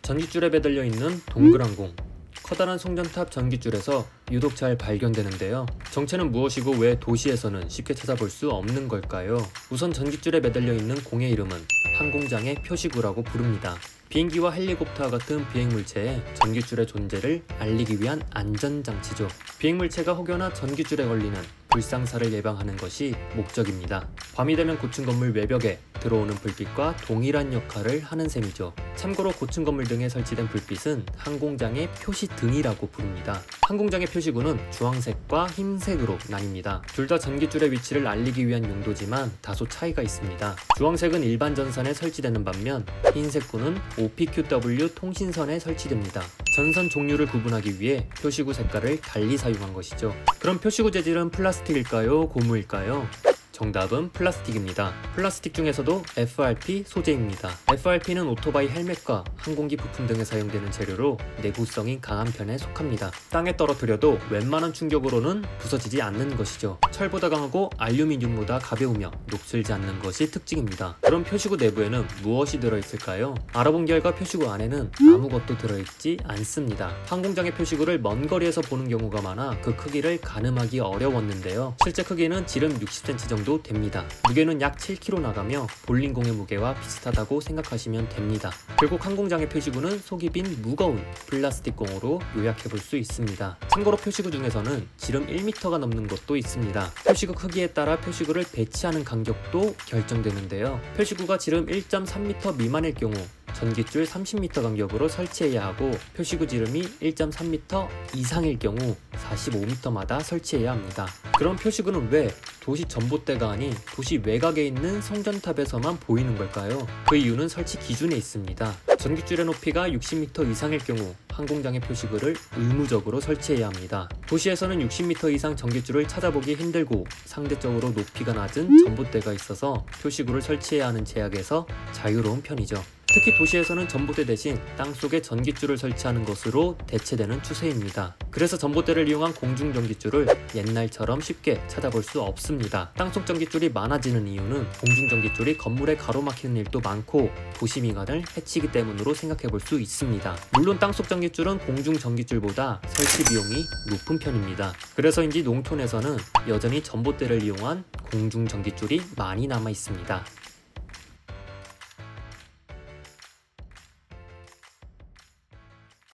전깃줄에 매달려 있는 동그란 공. 커다란 송전탑 전깃줄에서 유독 잘 발견되는데요. 정체는 무엇이고 왜 도시에서는 쉽게 찾아볼 수 없는 걸까요? 우선 전깃줄에 매달려 있는 공의 이름은 항공장의 표시구라고 부릅니다. 비행기와 헬리콥터와 같은 비행물체에 전깃줄의 존재를 알리기 위한 안전장치죠. 비행물체가 혹여나 전깃줄에 걸리는 불상사를 예방하는 것이 목적입니다. 밤이 되면 고층 건물 외벽에 들어오는 불빛과 동일한 역할을 하는 셈이죠. 참고로 고층 건물 등에 설치된 불빛은 항공장의 표시등이라고 부릅니다. 항공장의 표시구는 주황색과 흰색으로 나뉩니다. 둘 다 전깃줄의 위치를 알리기 위한 용도지만 다소 차이가 있습니다. 주황색은 일반 전선에 설치되는 반면 흰색구는 OPQW 통신선에 설치됩니다. 전선 종류를 구분하기 위해 표시구 색깔을 달리 사용한 것이죠. 그럼 표시구 재질은 플라스틱일까요? 고무일까요? 정답은 플라스틱입니다. 플라스틱 중에서도 FRP 소재입니다. FRP는 오토바이 헬멧과 항공기 부품 등에 사용되는 재료로 내구성이 강한 편에 속합니다. 땅에 떨어뜨려도 웬만한 충격으로는 부서지지 않는 것이죠. 철보다 강하고 알루미늄보다 가벼우며 녹슬지 않는 것이 특징입니다. 그럼 표시구 내부에는 무엇이 들어있을까요? 알아본 결과 표시구 안에는 아무것도 들어있지 않습니다. 항공장의 표시구를 먼 거리에서 보는 경우가 많아 그 크기를 가늠하기 어려웠는데요. 실제 크기는 지름 60cm 정도 됩니다. 무게는 약 7kg 나가며 볼링공의 무게와 비슷하다고 생각하시면 됩니다. 결국 항공장의 표시구는 속이 빈 무거운 플라스틱 공으로 요약해볼 수 있습니다. 참고로 표시구 중에서는 지름 1m가 넘는 것도 있습니다. 표시구 크기에 따라 표시구를 배치하는 간격도 결정되는데요. 표시구가 지름 1.3m 미만일 경우 전깃줄 30m 간격으로 설치해야 하고 표시구 지름이 1.3m 이상일 경우 45m마다 설치해야 합니다. 그럼 표시구는 왜 도시 전봇대가 아닌 도시 외곽에 있는 송전탑에서만 보이는 걸까요? 그 이유는 설치 기준에 있습니다. 전깃줄의 높이가 60m 이상일 경우 항공장의 표시구를 의무적으로 설치해야 합니다. 도시에서는 60m 이상 전깃줄을 찾아보기 힘들고 상대적으로 높이가 낮은 전봇대가 있어서 표시구를 설치해야 하는 제약에서 자유로운 편이죠. 특히 도시에서는 전봇대 대신 땅속에 전깃줄을 설치하는 것으로 대체되는 추세입니다. 그래서 전봇대를 이용한 공중전깃줄을 옛날처럼 쉽게 찾아볼 수 없습니다. 땅속 전깃줄이 많아지는 이유는 공중전깃줄이 건물에 가로막히는 일도 많고 도시 미관을 해치기 때문으로 생각해볼 수 있습니다. 물론 땅속 전깃줄은 공중전깃줄보다 설치 비용이 높은 편입니다. 그래서인지 농촌에서는 여전히 전봇대를 이용한 공중전깃줄이 많이 남아 있습니다.